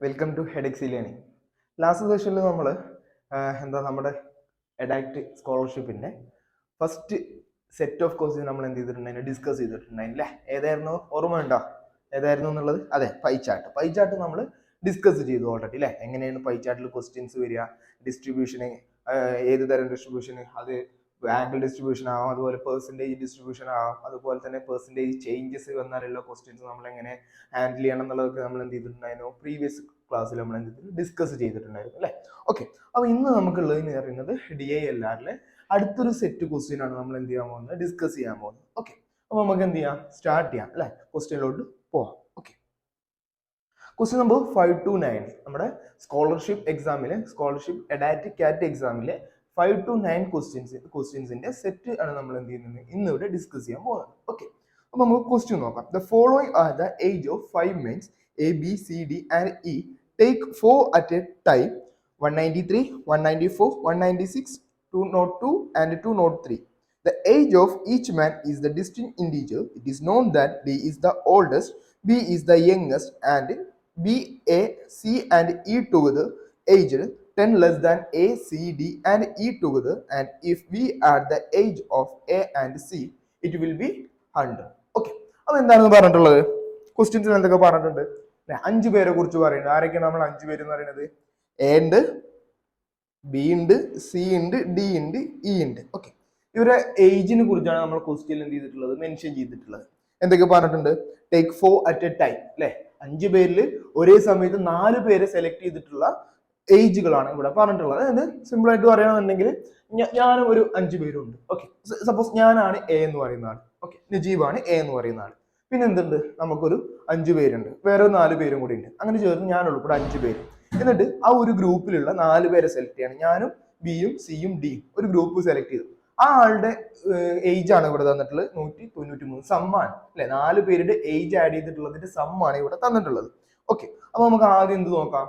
Welcome to ഹെഡെക്സി learning. Last സെഷനിൽ നമ്മൾ നമ്മുടെ എഡാക്ട് സ്കോളർഷിപ്പിൻ്റെ ഫസ്റ്റ് സെറ്റ് ഓഫ് കോഴ്സ് നമ്മൾ എന്ത് ചെയ്തിട്ടുണ്ടായിരുന്നു, ഡിസ്കസ് ചെയ്തിട്ടുണ്ടായിരുന്നില്ലേ? ഏതായിരുന്നു, ഓർമ്മ ഉണ്ടോ ഏതായിരുന്നു എന്നുള്ളത്? അതെ, പൈ ചാർട്ട് നമ്മൾ ഡിസ്കസ് ചെയ്തു ഓൾറെഡി അല്ലേ? എങ്ങനെയാണ് പൈ ചാർട്ടിൽ ക്വസ്റ്റ്യൻസ് വരിക, ഡിസ്ട്രിബ്യൂഷന്, ഏത് തരം ഡിസ്ട്രിബ്യൂഷന്, അത് ആംഗിൾ ഡിസ്ട്രിബ്യൂഷൻ ആവാം, അതുപോലെ പെർസെൻറ്റേജ് ഡിസ്ട്രിബ്യൂഷൻ ആവാം, അതുപോലെ തന്നെ പെർസെൻറ്റേജ് ചേഞ്ചസ് വന്നാലുള്ള ക്വസ്റ്റ്യൻസ് നമ്മൾ എങ്ങനെ ഹാൻഡിൽ ചെയ്യണം എന്നുള്ളതൊക്കെ നമ്മൾ എന്ത് ചെയ്തിട്ടുണ്ടായിരുന്നു, പ്രീവിയസ് ക്ലാസ്സിൽ നമ്മൾ എന്ത് ചെയ്തിട്ട് ഡിസ്കസ് ചെയ്തിട്ടുണ്ടായിരുന്നു അല്ലേ? ഓക്കെ, അപ്പോൾ ഇന്ന് നമുക്കുള്ളത് എന്ന് പറയുന്നത് DILRലെ അടുത്തൊരു സെറ്റ് ക്വസ്റ്റ്യൻ ആണ് നമ്മൾ എന്ത് ചെയ്യാൻ പോകുന്നത്, ഡിസ്കസ് ചെയ്യാൻ പോകുന്നത്. ഓക്കെ, അപ്പോൾ നമുക്ക് എന്ത് ചെയ്യാം, സ്റ്റാർട്ട് ചെയ്യാം അല്ലേ? ക്വസ്റ്റ്യനിലോട്ട് പോവാം. ഓക്കെ, ക്വസ്റ്റ്യൻ നമ്പർ 5 to 9 നമ്മുടെ സ്കോളർഷിപ്പ് എക്സാമിലെ, സ്കോളർഷിപ്പ് എഡാറ്റ് കാറ്റ് എക്സാമിലെ 5 to 9 ക്വസ്റ്റ്യൻസിന്റെ സെറ്റ് ആണ് നമ്മൾ എന്ത് ചെയ്യുന്നത്, ഇന്നിവിടെ ഡിസ്കസ് ചെയ്യാൻ പോകുന്നത്. ഓക്കെ, അപ്പോൾ നമുക്ക് ക്വസ്റ്റ്യൻ നോക്കാം. The following are the age of 5 men's ABCD and E. Take 4 at a time. 193, 194, 196, 202 and 203. The age of each man is the distinct integer. It is known that D is the oldest, B is the youngest, and B, A, C and E together aged 10 less than A, C, D and E together, and if we add the age of A and C, it will be 100. Okay, അപ്പോൾ എന്താണെന്ന് പറഞ്ഞിട്ടുള്ളത്, ക്വസ്റ്റ്യൻസിൽ എന്തൊക്കെ പറഞ്ഞിട്ടുണ്ട്? 5 പേരെ കുറിച്ച് പറയുന്നത്. ആരൊക്കെയാണ് നമ്മൾ 5 പേര് എന്ന് പറയുന്നത്? എ ഉണ്ട്, ബി ഉണ്ട്, സി ഉണ്ട്, ഡി ഉണ്ട്, ഇ ഉണ്ട്. ഓക്കെ, ഇവരുടെ ഏജിനെ കുറിച്ചാണ് നമ്മൾ ക്വസ്റ്റ്യനിൽ എന്ത് ചെയ്തിട്ടുള്ളത്, മെൻഷൻ ചെയ്തിട്ടുള്ളത്. എന്തൊക്കെ പറഞ്ഞിട്ടുണ്ട്? ടേക്ക് 4 at a time അല്ലെ? 5 പേരിൽ ഒരേ സമയത്ത് 4 പേരെ സെലക്ട് ചെയ്തിട്ടുള്ള ഏജുകളാണ് ഇവിടെ പറഞ്ഞിട്ടുള്ളത്. അതായത് സിമ്പിൾ ആയിട്ട് പറയുകയാണെന്നുണ്ടെങ്കിൽ ഞാനും ഒരു 5 പേരുണ്ട്. ഓക്കെ, സപ്പോസ് ഞാനാണ് എ എന്ന് പറയുന്ന ആൾ. ഓക്കെ, നജീബാണ് എ എന്ന് പറയുന്ന ആൾ. പിന്നെ എന്തുണ്ട്, നമുക്കൊരു 5 പേരുണ്ട്, വേറെ 4 പേരും കൂടി ഉണ്ട്. അങ്ങനെ ചേർന്ന് ഞാനുള്ളൂ ഇവിടെ 5 പേര്. എന്നിട്ട് ആ ഒരു ഗ്രൂപ്പിലുള്ള 4 പേരെ സെലക്ട് ചെയ്യണം. ഞാനും ബിയും സിയും ഡിയും ഒരു ഗ്രൂപ്പ് സെലക്ട് ചെയ്തു. ആ ആളുടെ ഏജ് ആണ് ഇവിടെ തന്നിട്ടുള്ളത് 193. സമ്മാണ് അല്ലെ? 4 പേരുടെ ഏജ് ആഡ് ചെയ്തിട്ടുള്ളതിന്റെ സമ്മാണ് ഇവിടെ തന്നിട്ടുള്ളത്. ഓക്കെ, അപ്പൊ നമുക്ക് ആദ്യം എന്ത് നോക്കാം,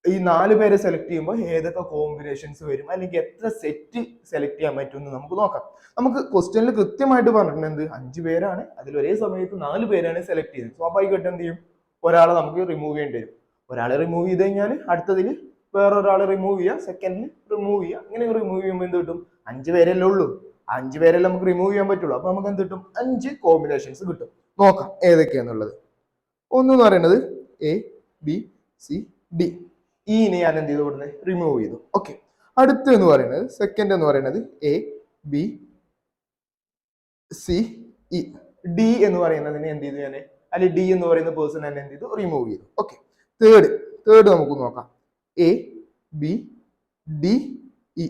ഈ 4 പേരെ സെലക്ട് ചെയ്യുമ്പോൾ ഏതൊക്കെ കോമ്പിനേഷൻസ് വരും, അല്ലെങ്കിൽ എത്ര സെറ്റ് സെലക്ട് ചെയ്യാൻ പറ്റും എന്ന് നമുക്ക് നോക്കാം. നമുക്ക് ക്വസ്റ്റ്യനിൽ കൃത്യമായിട്ട് പറഞ്ഞിട്ടുണ്ട് 5 പേരാണ്, അതിൽ ഒരേ സമയത്ത് 4 പേരാണ് സെലക്ട് ചെയ്യുന്നത്. സ്വാഭാവികമായിട്ട് എന്ത് ചെയ്യും, ഒരാളെ നമുക്ക് റിമൂവ് ചെയ്യേണ്ടി വരും. ഒരാളെ റിമൂവ് ചെയ്ത് കഴിഞ്ഞാൽ അടുത്തതിൽ വേറൊരാളെ റിമൂവ് ചെയ്യുക, സെക്കൻഡിൽ റിമൂവ് ചെയ്യുക. ഇങ്ങനെ റിമൂവ് ചെയ്യുമ്പോൾ എന്ത് കിട്ടും? 5 പേരല്ലേ ഉള്ളൂ, 5 പേരല്ലേ നമുക്ക് റിമൂവ് ചെയ്യാൻ പറ്റുള്ളൂ. അപ്പൊ നമുക്ക് എന്ത് കിട്ടും? 5 കോമ്പിനേഷൻസ് കിട്ടും. നോക്കാം ഏതൊക്കെയാന്നുള്ളത്. ഒന്നെന്ന് പറയുന്നത് എ, ബി, സി, ഡി. ഇനെ ഞാൻ എന്ത് ചെയ്തു, കൊടുക്കുന്നത് റിമൂവ് ചെയ്തു. ഓക്കെ, അടുത്ത എന്ന് പറയുന്നത്, സെക്കൻഡ് എന്ന് പറയുന്നത് A, B, C, E. D എന്ന് പറയുന്നതിനെ എന്ത് ചെയ്തു ഞാൻ, അല്ലെങ്കിൽ ഡി എന്ന് പറയുന്ന പേഴ്സൺ തന്നെ എന്ത് ചെയ്തു, റിമൂവ് ചെയ്തു. ഓക്കെ, തേർഡ് നമുക്ക് നോക്കാം. A, B, D, E.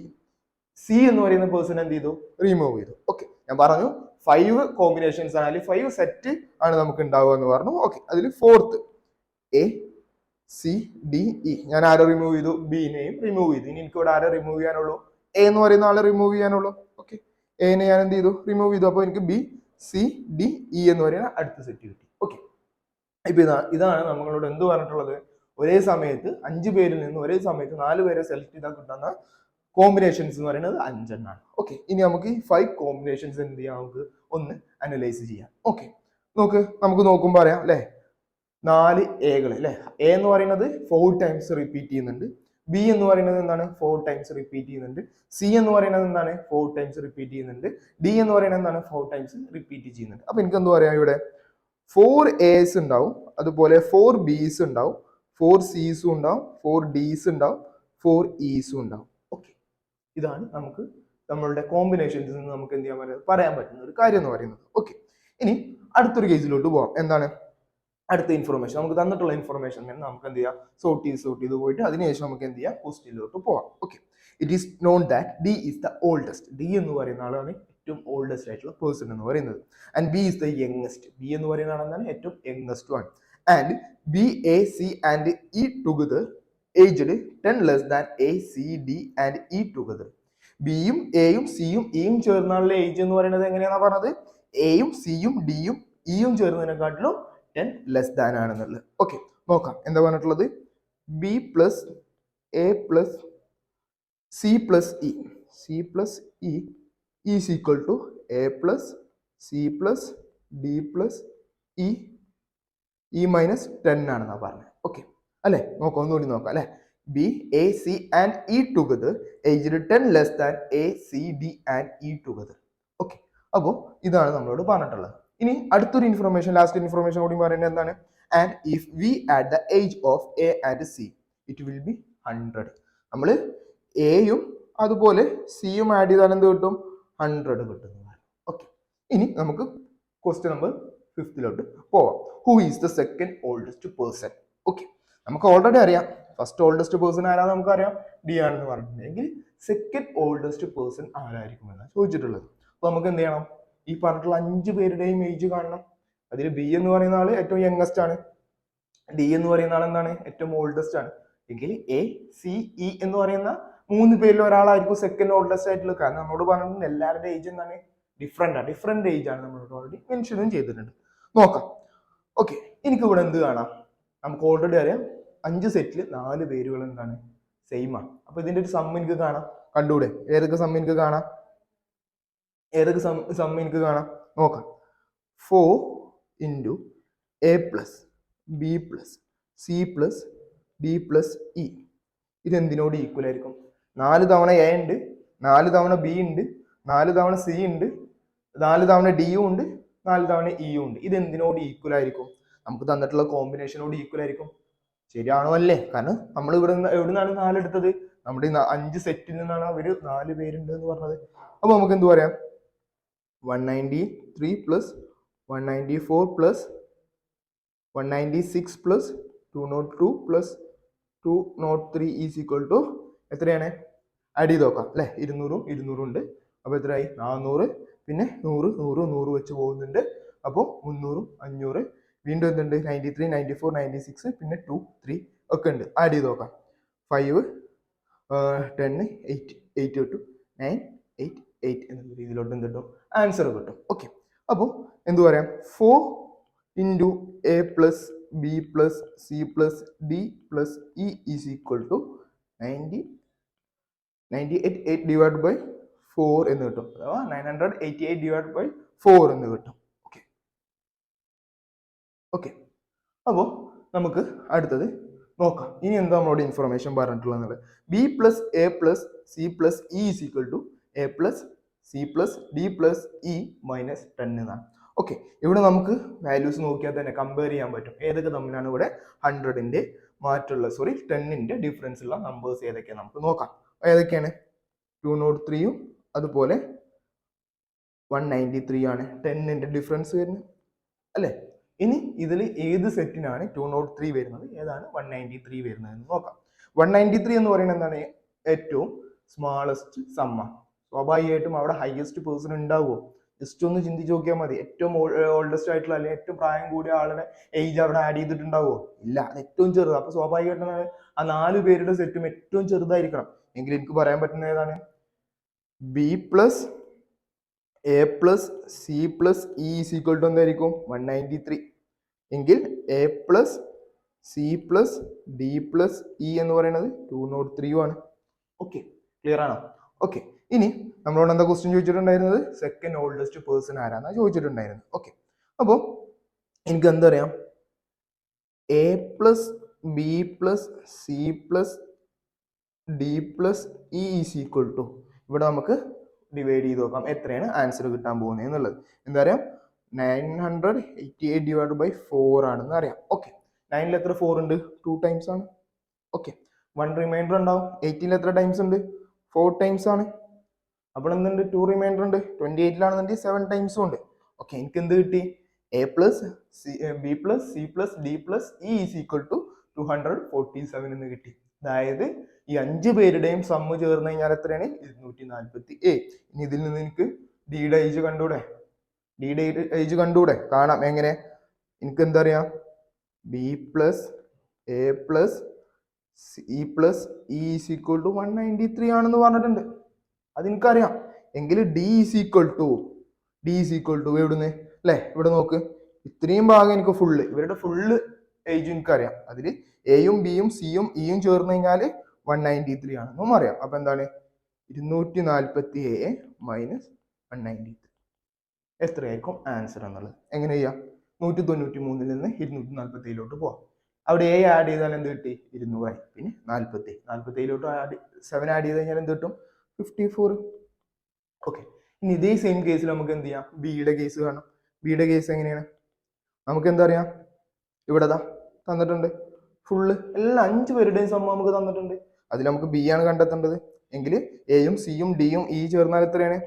C എന്ന് പറയുന്ന പേഴ്സൺ എന്ത് ചെയ്തു, റിമൂവ് ചെയ്തു. ഓക്കെ, ഞാൻ പറഞ്ഞു 5 കോമ്പിനേഷൻസ് ആണ്, അല്ലെങ്കിൽ 5 സെറ്റ് ആണ് നമുക്ക് ഉണ്ടാവുക എന്ന് പറഞ്ഞു. ഓക്കെ, അതിൽ fourth A, C, D, E. ഞാൻ ആരെ റിമൂവ് ചെയ്തു? ബിനെയും റിമൂവ് ചെയ്തു. ഇനി എനിക്ക് ഇവിടെ ആരെ റിമൂവ് ചെയ്യാനുള്ളൂ? എ എന്ന് പറയുന്ന ആളെ റിമൂവ് ചെയ്യാനുള്ളൂ. ഓക്കെ, എനെ ഞാൻ എന്ത് ചെയ്തു, റിമൂവ് ചെയ്തു. അപ്പോൾ എനിക്ക് ബി, സി, ഡി, ഇ എന്ന് പറയുന്ന അടുത്ത സെറ്റ് കിട്ടി. ഓക്കെ, ഇപ്പൊ ഇതാണ് നമ്മളോട് എന്ത് പറഞ്ഞിട്ടുള്ളത്, ഒരേ സമയത്ത് 5 പേരിൽ നിന്ന് ഒരേ സമയത്ത് 4 പേരെ സെലക്ട് ചെയ്താൽ കിട്ടുന്ന കോമ്പിനേഷൻസ് എന്ന് പറയുന്നത് 5 എണ്ണമാണ്. ഓക്കെ, ഇനി നമുക്ക് ഈ 5 കോമ്പിനേഷൻസ് എന്ത് ചെയ്യാം, നമുക്ക് ഒന്ന് അനലൈസ് ചെയ്യാം. ഓക്കെ, നമുക്ക് നോക്കുമ്പോൾ അറിയാം അല്ലെ, 4 എകൾ അല്ലെ. എ എന്ന് പറയുന്നത് 4 ടൈംസ് റിപ്പീറ്റ് ചെയ്യുന്നുണ്ട്. ബി എന്ന് പറയുന്നത് എന്താണ്, 4 ടൈംസ് റിപ്പീറ്റ് ചെയ്യുന്നുണ്ട്. സി എന്ന് പറയുന്നത് എന്താണ്, 4 ടൈംസ് റിപ്പീറ്റ് ചെയ്യുന്നുണ്ട്. ഡി എന്ന് പറയുന്നത് എന്താണ്, 4 ടൈംസ് റിപ്പീറ്റ് ചെയ്യുന്നുണ്ട്. അപ്പൊ എനിക്ക് എന്ത് പറയാം, ഇവിടെ 4 A's ഉണ്ടാവും, അതുപോലെ 4 B's ഉണ്ടാവും, 4 C's ഉണ്ടാവും, 4 D's ഉണ്ടാവും, 4 E's ഉണ്ടാവും. ഓക്കെ, ഇതാണ് നമുക്ക് നമ്മളുടെ കോമ്പിനേഷൻസ് നിന്ന് നമുക്ക് എന്ത് ചെയ്യാൻ പറയാൻ പറ്റുന്ന ഒരു കാര്യം എന്ന് പറയുന്നത്. ഓക്കെ, ഇനി അടുത്തൊരു കേസിലോട്ട് പോവാം. എന്താണ് അടുത്ത ഇൻഫർമേഷൻ, നമുക്ക് തന്നിട്ടുള്ള ഇൻഫർമേഷൻ നമുക്ക് എന്ത് ചെയ്യാം, സോർട്ട് ചെയ്ത് പോയിട്ട് അതിനുശേഷം നമുക്ക് എന്ത് ചെയ്യാം, ക്വസ്റ്റ്യനിലോട്ട് പോവാം. Okay, it is known that D is the oldest. D എന്ന് പറയുന്ന ആളാണ് ഏറ്റവും ഓൾഡസ്റ്റ് ആയിട്ടുള്ള പേഴ്സൺ എന്ന് പറയുന്നത്. And B is the youngest. B എന്ന് പറയുന്ന ആളെന്നാണ് ഏറ്റവും യങ്ങസ്റ്റ് ആണ്. And B, A, C and E together aged 10 less than A, C, D and E together. ബിയും എയും സിയും ഇയും ചേർന്നുള്ള ഏജ് എന്ന് പറയുന്നത് എങ്ങനെയാണെന്ന് പറഞ്ഞത്, എയും സിയും ഡിയും ഇയും ചേർന്നതിനെക്കാട്ടിലും 10 ലെസ് ദാൻ ആണെന്നുള്ളത്. ഓക്കെ, നോക്കാം എന്താ പറഞ്ഞിട്ടുള്ളത്. B plus A plus C plus E, C plus E is equal to A plus C plus D plus E minus 10 ആണെന്നാണ് പറഞ്ഞത്. ഓക്കെ, അല്ലെ? നോക്കാം, ഒന്നുകൂടി നോക്കാം അല്ലെ. B, A, C and E together aged 10 less than A, C, D and E together. Okay, അപ്പോൾ ഇതാണ് നമ്മളോട് പറഞ്ഞിട്ടുള്ളത്. ഇനി അടുത്തൊരു ഇൻഫർമേഷൻ, ലാസ്റ്റ് ഇൻഫർമേഷൻ കൂടി പറയുന്നത് എന്താണ്? And if we at the age of A and C it will be 100. നമ്മൾ എയും അതുപോലെ സിയും ആഡ് ചെയ്താൽ എന്ത് കിട്ടും? 100 കിട്ടുന്നതാണ്. ഓക്കെ, ഇനി നമുക്ക് ക്വസ്റ്റ്യൻ നമ്പർ 5 പോവാം. Who is the second oldest person? Okay, നമുക്ക് ഓൾറെഡി അറിയാം ഫസ്റ്റ് ഓൾഡസ്റ്റ് പേഴ്സൺ ആരാന്ന് നമുക്കറിയാം, ഡി ആണെന്ന് പറഞ്ഞിട്ടുണ്ടെങ്കിൽ സെക്കൻഡ് ഓൾഡസ്റ്റ് പേഴ്സൺ ആരായിരിക്കും എന്നാണ് ചോദിച്ചിട്ടുള്ളത്. അപ്പൊ നമുക്ക് എന്ത് ചെയ്യണം? ഈ പറഞ്ഞിട്ടുള്ള 5 പേരുടെയും ഏജ് കാണണം. അതിൽ ബി എന്ന് പറയുന്ന ആള് ഏറ്റവും യങ്ങസ്റ്റ് ആണ്, ഡി എന്ന് പറയുന്ന ആൾ എന്താണ്? ഏറ്റവും ഓൾഡസ്റ്റ് ആണ്. എങ്കിൽ എ, സി, ഇ എന്ന് പറയുന്ന 3 പേരിൽ ഒരാളായിരിക്കും സെക്കൻഡ് ഓൾഡസ്റ്റ് ആയിട്ടുള്ളത്. കാരണം നമ്മളോട് പറഞ്ഞിട്ടുണ്ട് എല്ലാവരുടെ ഏജ് എന്താണ്? ഡിഫറെന്റ് ഏജ് ആണ് നമ്മളോട് ഓൾറെഡി മെൻഷനും ചെയ്തിട്ടുണ്ട്. നോക്കാം. ഓക്കെ, എനിക്ക് ഇവിടെ എന്ത് കാണാം? നമുക്ക് ഓൾറെഡി അറിയാം 5 സെറ്റിൽ 4 പേരുകൾ എന്താണ്? സെയിം ആണ്. അപ്പൊ ഇതിന്റെ ഒരു സം എനിക്ക് കാണാം. കണ്ടൂടെ? ഏതൊക്കെ സം എനിക്ക് കാണാം? നോക്കാം. 4 into A plus B plus C plus D plus e. ഇതെന്തിനോട് ഈക്വൽ ആയിരിക്കും? 4 തവണ എ ഉണ്ട്, 4 തവണ ബി ഉണ്ട്, 4 തവണ സി ഉണ്ട്, 4 തവണ ഡിയും ഉണ്ട്, 4 തവണ ഇയും ഉണ്ട്. ഇത് എന്തിനോട് ഈക്വൽ ആയിരിക്കും? നമുക്ക് തന്നിട്ടുള്ള കോമ്പിനേഷനോട് ഈക്വൽ ആയിരിക്കും. ശരിയാണോ അല്ലേ? കാരണം നമ്മൾ ഇവിടെ എവിടെ നിന്നാണ് 4 എടുത്തത്? നമ്മുടെ 5 സെറ്റിൽ നിന്നാണ് അവര് 4 പേരുണ്ട് എന്ന് പറഞ്ഞത്. അപ്പൊ നമുക്ക് എന്ത് പറയാം? 193 plus 194 plus 196 plus 202 plus 203 is equal to എത്രയാണ്? ആഡ് ചെയ്ത് നോക്കാം അല്ലെ. 200 ഉണ്ട്. അപ്പൊ എത്രയായി? 400. പിന്നെ 100 100 100 വെച്ച് പോകുന്നുണ്ട്. അപ്പോൾ 300 500. വീണ്ടും എന്തുണ്ട്? 93 94 96 പിന്നെ 2 3 ഒക്കെ ഉണ്ട്. ആഡ് ചെയ്ത് നോക്കാം. 5 10 8 8 കിട്ടും. 9 8 8 എന്ന രീതിയിലോട്ട് എന്ത് കിട്ടും? ആൻസർ കിട്ടും. ഓക്കെ, അപ്പോൾ എന്ത് പറയാം? 4 into A plus B plus C plus D plus E is equal to 988 divide by 4 എന്ന് കിട്ടും. അഥവാ 988 ഡിവൈഡ് ബൈ 4 എന്ന് കിട്ടും. ഓക്കെ ഓക്കെ, അപ്പോൾ നമുക്ക് അടുത്തത് നോക്കാം. ഇനി എന്താ നമ്മളോട് ഇൻഫർമേഷൻ പറഞ്ഞിട്ടുള്ളത്? B plus A plus C plus E is equal to A plus C plus D plus E minus 10 എന്നാണ്. ഓക്കെ, ഇവിടെ നമുക്ക് വാല്യൂസ് നോക്കിയാൽ തന്നെ കമ്പയർ ചെയ്യാൻ പറ്റും ഏതൊക്കെ തമ്മിലാണ് ഇവിടെ 100ന്റെ മാറ്റുള്ള 10ന്റെ ഡിഫറൻസ് ഉള്ള നമ്പേഴ്സ് ഏതൊക്കെയാണ് നമുക്ക് നോക്കാം. ഏതൊക്കെയാണ്? 203യും അതുപോലെ 193 ആണ് 10ന്റെ ഡിഫറൻസ് വരുന്നത് അല്ലേ. ഇനി ഇതിൽ ഏത് സെറ്റിനാണ് 203 വരുന്നത്, ഏതാണ് 193 വരുന്നത് എന്ന് നോക്കാം. 193 എന്ന് പറയുന്നത് എന്താണ്? ഏറ്റവും സ്മാളസ്റ്റ് സമ്മ. സ്വാഭാവികമായിട്ടും അവിടെ ഹയസ്റ്റ് പേഴ്സൺ ഉണ്ടാവുമോ? ജസ്റ്റ് ഒന്ന് ചിന്തിച്ച് നോക്കിയാൽ മതി. ഏറ്റവും ഓൾഡസ്റ്റ് ആയിട്ടുള്ള അല്ലെങ്കിൽ ഏറ്റവും പ്രായം കൂടിയ ആളുടെ ഏജ് അവിടെ ആഡ് ചെയ്തിട്ടുണ്ടാവുമോ? ഇല്ല, അത് ഏറ്റവും ചെറുത്. അപ്പൊ സ്വാഭാവികമായിട്ടും ആ 4 പേരുടെ സെറ്റും ഏറ്റവും ചെറുതായിരിക്കണം. എങ്കിൽ എനിക്ക് പറയാൻ പറ്റുന്ന ഏതാണ്? B plus A plus C plus E is equal to എന്തായിരിക്കും? 193. എങ്കിൽ A plus C plus D plus E എന്ന് പറയുന്നത് 203 ആണ്. ഓക്കെ, ക്ലിയർ ആണോ? ഓക്കെ, ഇനി നമ്മളോട് എന്താ ക്വസ്റ്റ്യൻ ചോദിച്ചിട്ടുണ്ടായിരുന്നത്? സെക്കൻഡ് ഓൾഡസ്റ്റ് പേഴ്സൺ ആരാന്നാ ചോദിച്ചിട്ടുണ്ടായിരുന്നത്. ഓക്കെ, അപ്പോൾ എനിക്ക് എന്തറിയാം? A plus B plus C plus D plus E is equal to, ഇവിടെ നമുക്ക് ഡിവൈഡ് ചെയ്ത് നോക്കാം എത്രയാണ് ആൻസർ കിട്ടാൻ പോകുന്നത് എന്നുള്ളത്. എന്താ പറയാം? 988 ഡിവൈഡ് ബൈ 4 ആണെന്ന് അറിയാം. ഓക്കെ, 9ൽ എത്ര 4 ഉണ്ട്? 2 ടൈംസ് ആണ്. ഓക്കെ, 1 റിമൈൻഡർ ഉണ്ടാവും. 18ൽ എത്ര ടൈംസ് ഉണ്ട്? 4 ടൈംസ് ആണ്. അപ്പോൾ എന്തുണ്ട്? 2 റിമൈൻഡർ ഉണ്ട്. 28ലാണെന്നുണ്ടെങ്കിൽ 7 ടൈംസും ഉണ്ട്. ഓക്കെ, എനിക്ക് എന്ത് കിട്ടി? A plus B plus C plus D plus E is equal to 247 എന്ന് കിട്ടി. അതായത് ഈ 5 പേരുടെയും സമ്മ് ചേർന്ന് കഴിഞ്ഞാൽ എത്രയാണ്? 247. ഇനി ഇതിൽ നിന്ന് എനിക്ക് ഡിയുടെ ഏജ് കണ്ടൂടെ? കാണാം. എങ്ങനെ? എനിക്ക് എന്താ അറിയാം? B plus A plus C plus E is equal to 193 ആണെന്ന് പറഞ്ഞിട്ടുണ്ട്. അതെനിക്കറിയാം. എങ്കിൽ ഡി ഈസ് ഈക്വൽ ടു എവിടുന്ന് അല്ലേ? ഇവിടെ നോക്ക്, ഇത്രയും ഭാഗം എനിക്ക് ഫുള്ള്, ഇവരുടെ ഫുള്ള് ഏജ് എനിക്കറിയാം. അതിൽ എയും ബിയും സിയും ഇയും ചേർന്ന് കഴിഞ്ഞാൽ 193 ആണെന്നും അറിയാം. അപ്പൊ എന്താണ്? 247 മൈനസ് 193 എത്രയായിരിക്കും ആൻസർ എന്നുള്ളത് എങ്ങനെ ചെയ്യാം? 193ൽ നിന്ന് 247 പോവാം. അവിടെ എ ആഡ് ചെയ്താൽ എന്ത് കിട്ടി 200 ആയി. പിന്നെ 47 7 ആഡ് ചെയ്ത് കഴിഞ്ഞാൽ എന്ത് കിട്ടും 54. ഓക്കെ, ഇനി ഇതേ സെയിം കേസിൽ നമുക്ക് എന്ത് ചെയ്യാം, ബിയുടെ കേസ് കാണാം. ബിയുടെ കേസ് എങ്ങനെയാണ്, നമുക്ക് എന്താ അറിയാം, ഇവിടെ തന്നിട്ടുണ്ട് ഫുള്ള് എല്ലാ 5 പേരുടെയും സമ്മ നമുക്ക് തന്നിട്ടുണ്ട്. അതിൽ നമുക്ക് ബി ആണ് കണ്ടെത്തേണ്ടത്. എങ്കിൽ എയും സിയും ഡിയും ഇ ചേർന്നാൽ എത്രയാണ്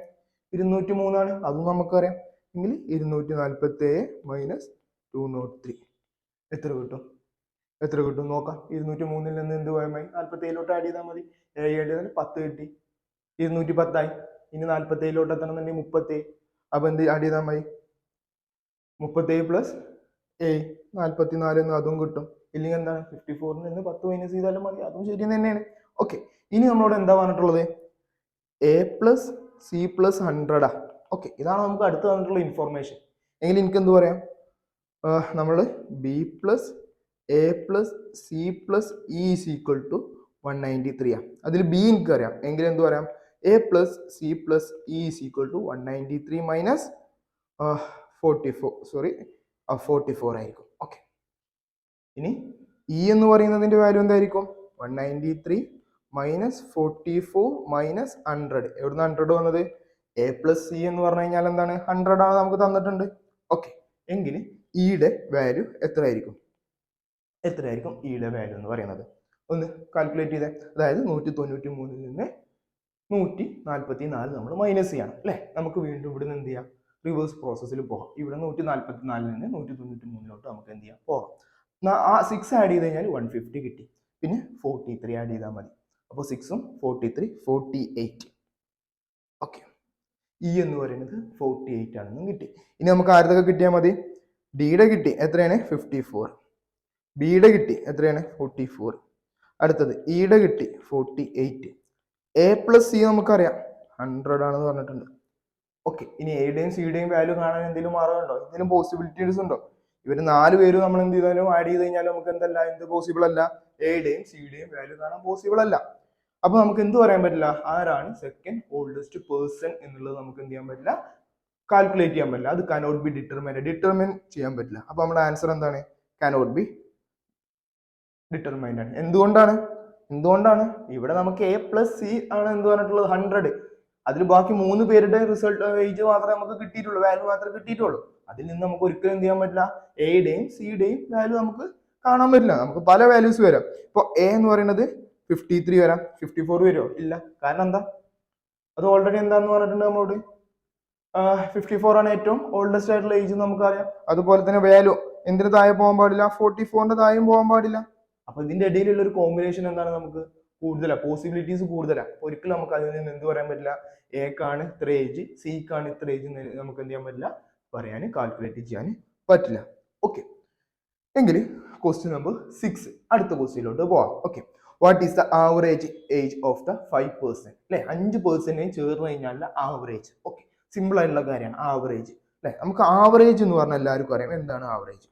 203 ആണ്. അതും നമുക്കറിയാം. എങ്കിൽ 247 മൈനസ് 203 എത്ര കിട്ടും നോക്കാം. 203 നിന്ന് എന്ത് പോയമായി 47 ആഡ് ചെയ്താൽ മതി. 7 ചെയ്താൽ 10 കിട്ടി, 210 ആയി. ഇനി 47 എത്തണമെന്നുണ്ടെങ്കിൽ 37. അപ്പൊ എന്ത് ആഡ് ചെയ്താൽ മതി, 37 പ്ലസ് 44 എന്ന് അതും കിട്ടും. ഇല്ലെങ്കിൽ എന്താണ് 54 നിന്ന് 10 മൈനസ് ചെയ്താലും മതി, അതും ശരി തന്നെയാണ്. ഓക്കെ, ഇനി നമ്മളോട് എന്താ പറഞ്ഞിട്ടുള്ളത്, A plus C plus 100 okay, ഇതാണ് നമുക്ക് അടുത്ത് തന്നിട്ടുള്ള ഇൻഫോർമേഷൻ. എങ്കിൽ എനിക്ക് എന്ത് പറയാം, നമ്മൾ B plus A plus C plus E is equal to 193 അതിൽ ബി എനിക്കറിയാം. എങ്കിൽ എന്ത് പറയാം, A plus C plus E is equal to 193 minus 44 ആയിരിക്കും. ഓക്കെ, ഇനി ഇ എന്ന് പറയുന്നതിന്റെ വാല്യൂ എന്തായിരിക്കും, 193 മൈനസ് 44 മൈനസ് 100. എവിടുന്ന് 100 വന്നത്, എ പ്ലസ് സി എന്ന് പറഞ്ഞു കഴിഞ്ഞാൽ എന്താണ് 100 ആണ് നമുക്ക് തന്നിട്ടുണ്ട്. ഓക്കെ, എങ്കിൽ ഇയുടെ വാല്യൂ എത്രയായിരിക്കും ഇയുടെ വാല്യൂ എന്ന് പറയുന്നത്, ഒന്ന് കാൽക്കുലേറ്റ് ചെയ്തേ. അതായത് 193 നിന്ന് 144 നമ്മൾ മൈനസ് ചെയ്യണം അല്ലേ. നമുക്ക് വീണ്ടും ഇവിടെ നിന്ന് എന്ത് ചെയ്യാം, റിവേഴ്സ് പ്രോസസ്സിൽ പോകാം. ഇവിടെ 144 നിന്ന് 193 നമുക്ക് എന്ത് ചെയ്യാം, പോകാം. ആ 6 ആഡ് ചെയ്ത് കഴിഞ്ഞാൽ 150 കിട്ടി. പിന്നെ 43 ആഡ് ചെയ്താൽ മതി. അപ്പോൾ 6ഉം 43 48. ഓക്കെ, ഇ എന്ന് പറയുന്നത് 48 ആണെന്നും കിട്ടി. ഇനി നമുക്ക് ആരതൊക്കെ കിട്ടിയാൽ മതി, ഡിയുടെ കിട്ടി എത്രയാണ് 54, ബിയുടെ കിട്ടി എത്രയാണ് 44, അടുത്തത് ഇയുടെ കിട്ടി 48, എ പ്ലസ് സി നമുക്കറിയാം 100 ആണെന്ന് പറഞ്ഞിട്ടുണ്ട്. ഓക്കെ, ഇനി എയുടെയും സിയുടെയും വാല്യൂ കാണാൻ എന്തെങ്കിലും മാർഗമുണ്ടോ, എന്തെങ്കിലും പോസിബിലിറ്റീസ് ഉണ്ടോ? ഇവർ 4 പേരും നമ്മൾ എന്ത് ചെയ്താലും ആഡ് ചെയ്ത് കഴിഞ്ഞാൽ നമുക്ക് എന്ത് പോസിബിൾ അല്ല, എയുടെയും സിയുടെയും വാല്യൂ കാണാൻ പോസിബിൾ അല്ല. അപ്പൊ നമുക്ക് എന്ത് പറയാൻ പറ്റില്ല, ആരാണ് സെക്കൻഡ് ഓൾഡസ്റ്റ് പേഴ്സൺ എന്നുള്ളത് നമുക്ക് എന്ത് ചെയ്യാൻ പറ്റില്ല, കാൽക്കുലേറ്റ് ചെയ്യാൻ പറ്റില്ല. അത് കനോട്ട് ബി ഡിറ്റർമിൻ ചെയ്യാൻ പറ്റില്ല. അപ്പൊ നമ്മുടെ ആൻസർ എന്താണ്, കനോട്ട് ബി ഡിറ്റർമൈൻഡ് ആണ്. എന്തുകൊണ്ടാണ് ഇവിടെ നമുക്ക് എ പ്ലസ് സി ആണ് എന്ത് പറഞ്ഞിട്ടുള്ളത് 100. അതിൽ ബാക്കി 3 പേരുടെ റിസൾട്ട് ഏജ് മാത്രമേ നമുക്ക് കിട്ടിയിട്ടുള്ളൂ, വാല്യൂ മാത്രമേ കിട്ടിയിട്ടുള്ളൂ. അതിൽ നിന്ന് നമുക്ക് ഒരിക്കലും എന്ത് ചെയ്യാൻ പറ്റില്ല, എയുടെയും സിയുടെയും വാല്യൂ നമുക്ക് കാണാൻ പറ്റില്ല. നമുക്ക് പല വാല്യൂസ് വരാം. ഇപ്പൊ എ എന്ന് പറയുന്നത് 53 വരാം, 54 വരുമോ, ഇല്ല. കാരണം എന്താ, അത് ഓൾറെഡി എന്താന്ന് പറഞ്ഞിട്ടുണ്ട് നമ്മളോട്, 54 ആണ് ഏറ്റവും ഓൾഡസ്റ്റ് ആയിട്ടുള്ള ഏജ് നമുക്കറിയാം. അതുപോലെ തന്നെ വാല്യൂ എന്തിന് താഴെ പോകാൻ പാടില്ല, 44ന്റെ താഴെയും പോകാൻ പാടില്ല. അപ്പൊ ഇതിന്റെ ഇടയിലുള്ള ഒരു കോമ്പിനേഷൻ എന്താണ്, നമുക്ക് കൂടുതലാണ്, പോസിബിലിറ്റീസ് കൂടുതലാണ്. ഒരിക്കലും നമുക്ക് അതിൽ നിന്ന് എന്ത് പറയാൻ പറ്റില്ല, എക്കാണ് ഇത്ര ഏജ്, സിക്കാണ് ഇത്ര ഏജ് നമുക്ക് എന്ത് ചെയ്യാൻ പറ്റില്ല, പറയാൻ കാൽക്കുലേറ്റ് ചെയ്യാൻ പറ്റില്ല. ഓക്കെ, എങ്കിൽ ക്വസ്റ്റ്യൻ നമ്പർ 6 അടുത്ത ക്വസ്റ്റ്യനിലോട്ട് പോവാം. Okay, what is the average age of the 5% അല്ലെ, 5% ചേർന്ന് കഴിഞ്ഞാൽ ആവറേജ്. ഓക്കെ, സിമ്പിൾ ആയിട്ടുള്ള കാര്യമാണ് ആവറേജ് അല്ലെ. നമുക്ക് ആവറേജ് എന്ന് പറഞ്ഞാൽ എല്ലാവർക്കും അറിയാം എന്താണ് ആവറേജ്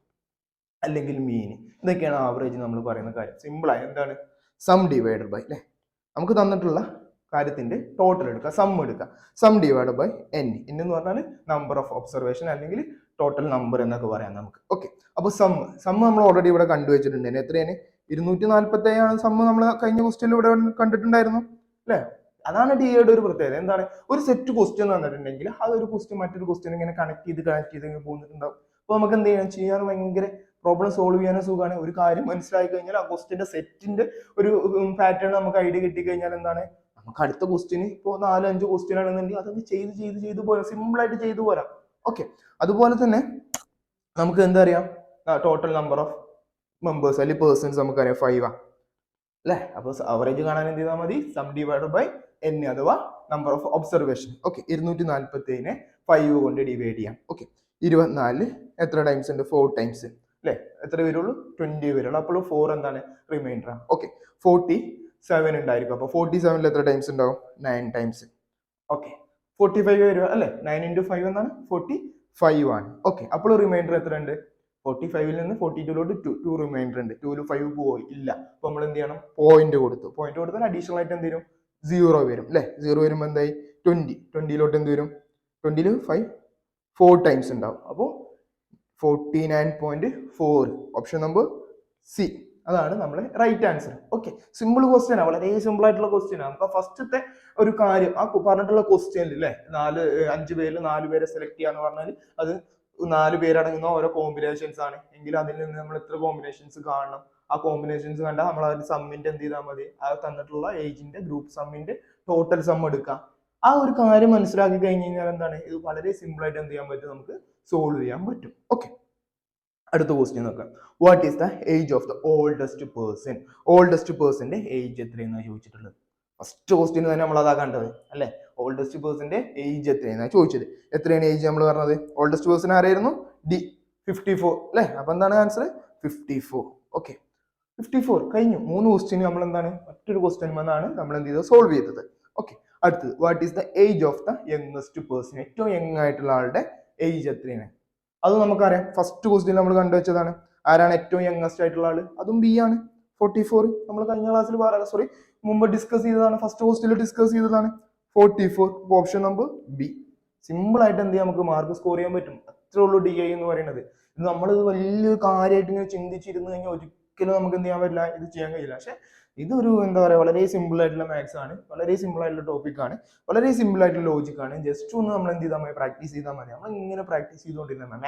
അല്ലെങ്കിൽ മീൻ. ഇതൊക്കെയാണ് ആവറേജ് നമ്മൾ പറയുന്ന കാര്യം. സിമ്പിൾ ആയി എന്താണ്, സം ഡിവൈഡഡ് ബൈ അല്ലെ, നമുക്ക് തന്നിട്ടുള്ള കാര്യത്തിന്റെ ടോട്ടൽ എടുക്കുക, സം എടുക്കുക. സം ഡിവൈഡ് ബൈ എൻ എന്ന് പറഞ്ഞാൽ നമ്പർ ഓഫ് ഒബ്സർവേഷൻ അല്ലെങ്കിൽ ടോട്ടൽ നമ്പർ എന്നൊക്കെ പറയാം നമുക്ക്. ഓക്കെ, അപ്പൊ സം നമ്മൾ ഓൾറെഡി ഇവിടെ കണ്ടുവച്ചിട്ടുണ്ട്. എത്രയാണ് 247 ആണ് സം. നമ്മൾ കഴിഞ്ഞ ക്വസ്റ്റ്യനിൽ ഇവിടെ കണ്ടിട്ടുണ്ടായിരുന്നു അല്ലെ. അതാണ് ഡിയുടെ ഒരു പ്രത്യേകത. എന്താണ്, ഒരു സെറ്റ് ക്വസ്റ്റ്യൻ തന്നിട്ടുണ്ടെങ്കിൽ അതൊരു ക്വസ്റ്റ്യൻ മറ്റൊരു ക്വസ്റ്റ്യൻ ഇങ്ങനെ കണക്ട് ചെയ്ത് പോകുന്നുണ്ടാവും. അപ്പൊ നമുക്ക് എന്ത് ചെയ്യാൻ ഭയങ്കര പ്രോബ്ലം സോൾവ് ചെയ്യാനും സുഖമാണ്. ഒരു കാര്യം മനസ്സിലായി കഴിഞ്ഞാൽ ആ ക്വസ്റ്റ്യന്റെ സെറ്റിന്റെ ഒരു പാറ്റേൺ നമുക്ക് ഐഡിയ കിട്ടിക്കഴിഞ്ഞാൽ എന്താണ്, നമുക്ക് അടുത്ത ക്വസ്റ്റ്യന് ഇപ്പോൾ 4-5 ക്വസ്റ്റ്യൻ ആണെന്നുണ്ടെങ്കിൽ അതൊക്കെ ചെയ്ത് പോരാം, സിമ്പിൾ ആയിട്ട് ചെയ്തു പോരാം. ഓക്കെ, അതുപോലെ തന്നെ നമുക്ക് എന്താ അറിയാം, ടോട്ടൽ നമ്പർ ഓഫ് മെമ്പേഴ്സ് അല്ലെങ്കിൽ പേഴ്സൺസ് നമുക്കറിയാം 5 അല്ലെ. അപ്പൊ അവറേജ് കാണാൻ എന്ത് ചെയ്താൽ മതി, സം ഡിവൈഡ് ബൈ എൻ അഥവാ നമ്പർ ഓഫ് ഒബ്സർവേഷൻ. ഓക്കെ, 247 5 കൊണ്ട് ഡിവൈഡ് ചെയ്യാം. ഓക്കെ, 24 എത്ര ടൈംസ് ഉണ്ട്, 4 ടൈംസ് അല്ലെ. എത്ര വരുള്ളൂ, 20 വരുള്ളൂ. അപ്പോൾ 4 എന്താണ്, റിമൈൻഡർ ആണ്. ഓക്കെ, 47 ഉണ്ടായിരിക്കും. അപ്പൊ 47 എത്ര ടൈംസ് ഉണ്ടാവും, 9 ടൈംസ്. ഓക്കെ, 45 വരിക അല്ലെ, 9 into 5 എന്താണ് 45 ആണ്. ഓക്കെ, അപ്പോൾ റിമൈൻഡർ എത്ര ഉണ്ട്, 45 നിന്ന് 42 2 റിമൈൻഡർ ഉണ്ട്. 2 5 പോയി ഇല്ല. അപ്പൊ നമ്മൾ എന്ത് ചെയ്യണം, പോയിന്റ് കൊടുത്താൽ അഡീഷണൽ ആയിട്ട് എന്ത് വരും, 0 വരും അല്ലെ. 0 വരുമ്പോൾ എന്തായി 20 എന്ത് വരും, 20 5 4 ടൈംസ് ഉണ്ടാവും. അപ്പോൾ 49.4 ഓപ്ഷൻ നമ്പർ സി. അതാണ് നമ്മൾ right answer. Okay, simple question ആണ്, വളരെ സിമ്പിൾ ആയിട്ടുള്ള ക്വസ്റ്റ്യൻ ആണ്. നമുക്ക് ഫസ്റ്റത്തെ ഒരു കാര്യം ആ പറഞ്ഞിട്ടുള്ള ക്വസ്റ്റ്യനിൽ അല്ലേ 5 പേരിൽ 4 പേരെ സെലക്ട് ചെയ്യാന്ന് പറഞ്ഞാൽ അത് 4 പേരടങ്ങുന്ന ഓരോ കോമ്പിനേഷൻസ് ആണ് എങ്കിൽ അതിൽ നിന്ന് നമ്മൾ എത്ര കോമ്പിനേഷൻസ് കാണണം, ആ കോമ്പിനേഷൻസ് കണ്ടാൽ നമ്മൾ അതിൽ സമ്മിന്റെ എന്ത് ചെയ്താൽ മതി, ആ തന്നിട്ടുള്ള ഏജിന്റെ ഗ്രൂപ്പ് സമ്മിന്റെ ടോട്ടൽ സം എടുക്കാം. ആ ഒരു കാര്യം മനസ്സിലാക്കി കഴിഞ്ഞ് കഴിഞ്ഞാൽ എന്താണ്, ഇത് വളരെ സിമ്പിൾ ആയിട്ട് എന്ത് ചെയ്യാൻ പറ്റും, നമുക്ക് സോൾവ് ചെയ്യാൻ പറ്റും. ഓക്കെ, അടുത്ത ക്വസ്റ്റ്യൻ നോക്കാം. What is the age of the oldest person? Oldest പേഴ്സന്റെ ഏജ് എത്രയെന്നാണ് ചോദിച്ചിട്ടുള്ളത്. ഫസ്റ്റ് ക്വസ്റ്റ്യൻ തന്നെ നമ്മൾ അതാ കണ്ടത് അല്ലെ, ഓൾഡസ്റ്റ് പേഴ്സന്റെ ഏജ് എത്രയെന്നാണ് ചോദിച്ചത്. എത്രയാണ് ഏജ് നമ്മൾ പറഞ്ഞത്? ഓൾഡസ്റ്റ് പേഴ്സൺ ആരായിരുന്നു? ഡി, 54 അല്ലെ. അപ്പൊ എന്താണ് ആൻസർ? 54. ഓക്കെ, 54 കഴിഞ്ഞു. 3 ക്വസ്റ്റ്യൻ നമ്മൾ എന്താണ് മറ്റൊരു ക്വസ്റ്റ്യൻ വന്നാണ് നമ്മൾ എന്ത് ചെയ്തത്, സോൾവ് ചെയ്തത്. ഓക്കെ, അടുത്തത് what is the age of the youngest person? ഏറ്റവും യങ് ആയിട്ടുള്ള ആളുടെ ഏജ് എത്രയാണ്? അത് നമുക്കറിയാം, ഫസ്റ്റ് ക്വസ്റ്റ്യൻ നമ്മൾ കണ്ടുവച്ചതാണ്. ആരാണ് ഏറ്റവും യങ്ങസ്റ്റ് ആയിട്ടുള്ള ആള്? അതും ബി ആണ്, 44. നമ്മൾ കഴിഞ്ഞ ക്ലാസ്സിൽ മുമ്പ് ഡിസ്കസ് ചെയ്തതാണ്, ഫസ്റ്റ് ക്വസ്റ്റ്യനിൽ ഡിസ്കസ് ചെയ്തതാണ് 44. Option number B. സിമ്പിൾ ആയിട്ട് എന്ത് ചെയ്യാം, നമുക്ക് മാർക്ക് സ്കോർ ചെയ്യാൻ പറ്റും. അത്രേ ഉള്ളൂ ഡി ഐ എന്ന് പറയുന്നത്. ഇത് നമ്മൾ വലിയൊരു കാര്യമായിട്ട് ഇങ്ങനെ ചിന്തിച്ചിരുന്നു കഴിഞ്ഞാൽ ഒരിക്കലും നമുക്ക് എന്ത് ചെയ്യാൻ പറ്റില്ല, ഇത് ചെയ്യാൻ കഴിയില്ല. പക്ഷെ ഇതൊരു എന്താ പറയുക, വളരെ സിമ്പിൾ ആയിട്ടുള്ള മാത്സ് ആണ്, വളരെ സിമ്പിൾ ആയിട്ടുള്ള ടോപ്പിക് ആണ്, വളരെ സിമ്പിൾ ആയിട്ടുള്ള ലോജിക് ആണ്. ജസ്റ്റ് ഒന്ന് നമ്മൾ എന്ത് ചെയ്താൽ മതി, പ്രാക്ടീസ് ചെയ്താൽ മതി. നമ്മൾ ഇങ്ങനെ പ്രാക്ടീസ് ചെയ്തുകൊണ്ടിരുന്നാൽ മതി.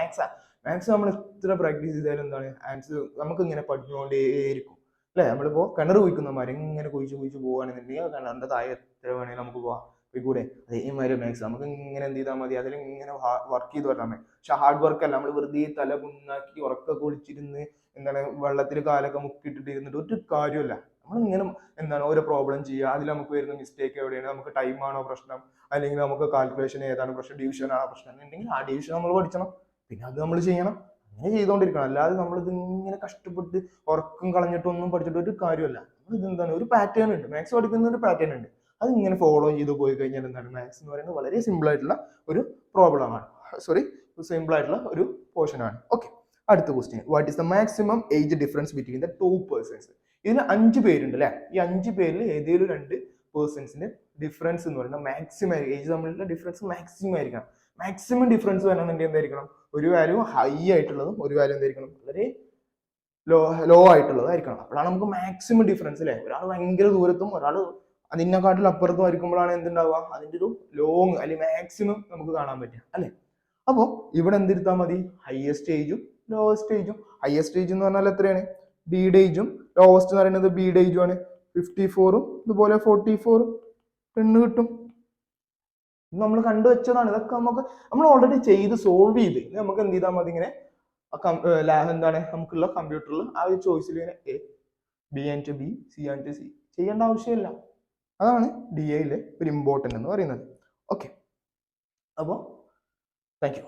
മാത്സ് നമ്മൾ എത്ര പ്രാക്ടീസ് ചെയ്താലും എന്താണ് ആൻസർ നമുക്ക് ഇങ്ങനെ പഠിച്ചുകൊണ്ടേയിരിക്കും അല്ലെ. നമ്മളിപ്പോ കിണർ കുഴിക്കുന്ന മാതിരി ഇങ്ങനെ കുഴിച്ച് പോവുകയാണെന്നുണ്ടെങ്കിൽ കിണറിന്റെ താഴെ എത്ര വേണമെങ്കിലും നമുക്ക് പോവാം കൂടെ. അതേമാതിരി മാത്സ് നമുക്ക് ഇങ്ങനെ എന്ത് ചെയ്താൽ മതി, അതിൽ ഇങ്ങനെ വർക്ക് ചെയ്ത് വരാൻ മതി. പക്ഷെ ഹാർഡ് വർക്ക് അല്ല, നമ്മൾ വെറുതെ തല കുന്നാക്കി ഉറക്കൊക്കെ ഒളിച്ചിരുന്ന് എന്താണ് വെള്ളത്തിൽ കാലൊക്കെ മുക്കിയിട്ടിട്ട് ഇരുന്നിട്ട് ഒരു കാര്യമില്ല. നമ്മളിങ്ങനെ എന്താണ് ഓരോ പ്രോബ്ലം ചെയ്യുക, അതിൽ നമുക്ക് വരുന്ന മിസ്റ്റേക്ക് എവിടെയാണ്, നമുക്ക് ടൈം ആണോ പ്രശ്നം, അല്ലെങ്കിൽ നമുക്ക് കാൽക്കുലേഷൻ ഏതാണ് പ്രശ്നം, ഡിവിഷൻ ആണോ പ്രശ്നം ഉണ്ടെങ്കിൽ ആ ഡിവിഷൻ നമ്മൾ പഠിക്കണം, പിന്നെ അത് നമ്മൾ ചെയ്യണം. അങ്ങനെ ചെയ്തുകൊണ്ടിരിക്കണം. അല്ലാതെ നമ്മൾ ഇതിങ്ങനെ കഷ്ടപ്പെട്ട് ഉറക്കം കളഞ്ഞിട്ടൊന്നും പഠിച്ചിട്ട് ഒരു കാര്യമല്ല. ഇത് എന്താണ്, ഒരു പാറ്റേൺ ഉണ്ട്, മാത്സ് പഠിക്കുന്ന ഒരു പാറ്റേൺ ഉണ്ട്. അത് ഇങ്ങനെ ഫോളോ ചെയ്ത് പോയി കഴിഞ്ഞാൽ എന്താണ്, മാത്സ് എന്ന് പറയുന്നത് വളരെ സിമ്പിൾ ആയിട്ടുള്ള ഒരു പ്രോബ്ലം ആണ്, സിമ്പിൾ ആയിട്ടുള്ള ഒരു പോർഷൻ ആണ്. ഓക്കെ, അടുത്ത question. What is the maximum age difference between the 2 persons? ഇതിന് 5 പേരുണ്ട് അല്ലെ. ഈ 5 പേരിൽ ഏതെങ്കിലും 2 പേഴ്സൺസിന്റെ ഡിഫറൻസ് എന്ന് പറയുന്നത് മാക്സിമം ഏജ് തമ്മിലുള്ള ഡിഫറൻസ് മാക്സിമം ആയിരിക്കണം. മാക്സിമം ഡിഫറൻസ് വരണമെന്നുണ്ടെങ്കിൽ എന്തായിരിക്കണം, ഒരു വാല്യൂ ഹൈ ആയിട്ടുള്ളതും ഒരു വാല്യൂ എന്തായിരിക്കണം, വളരെ ലോ ആയിട്ടുള്ളതായിരിക്കണം. അപ്പോഴാണ് നമുക്ക് മാക്സിമം ഡിഫറൻസ് അല്ലെ. ഒരാൾ ഭയങ്കര ദൂരത്തും ഒരാൾ അതിനെക്കാട്ടിൽ അപ്പുറത്തും ആയിരിക്കുമ്പോഴാണ് എന്തുണ്ടാവുക, അതിന്റെ ഒരു ലോങ് അല്ലെങ്കിൽ മാക്സിമം നമുക്ക് കാണാൻ പറ്റുക അല്ലെ. അപ്പോൾ ഇവിടെ എന്തിരുത്താൽ മതി, ഹയസ്റ്റ് ഏജും ലോവസ്റ്റ് ഏജും. ഹയസ്റ്റ് ഏജ് എന്ന് പറഞ്ഞാൽ എത്രയാണ്, ബിയുടെ ഏജും. ലോവസ്റ്റ് എന്ന് പറയുന്നത് ബിയുടെ ഏജും ആണ്. 54ഉം ഇതുപോലെ 44ഉം 10 കിട്ടും. നമ്മൾ കണ്ടുവച്ചതാണ്. ഇതൊക്കെ നമ്മൾ ഓൾറെഡി ചെയ്ത് സോൾവ് ചെയ്ത് നമുക്ക് എന്ത് ചെയ്താൽ മതി, ഇങ്ങനെ എന്താണ് നമുക്കുള്ള കമ്പ്യൂട്ടറിൽ ആ ഒരു ചോയ്സിൽ ഇങ്ങനെ A, B and B, C and C ചെയ്യേണ്ട ആവശ്യമില്ല. അതാണ് ഡി ഐയിലെ ഒരു ഇമ്പോർട്ടൻ്റ് എന്ന് പറയുന്നത്. ഓക്കെ, അപ്പോൾ താങ്ക് യു.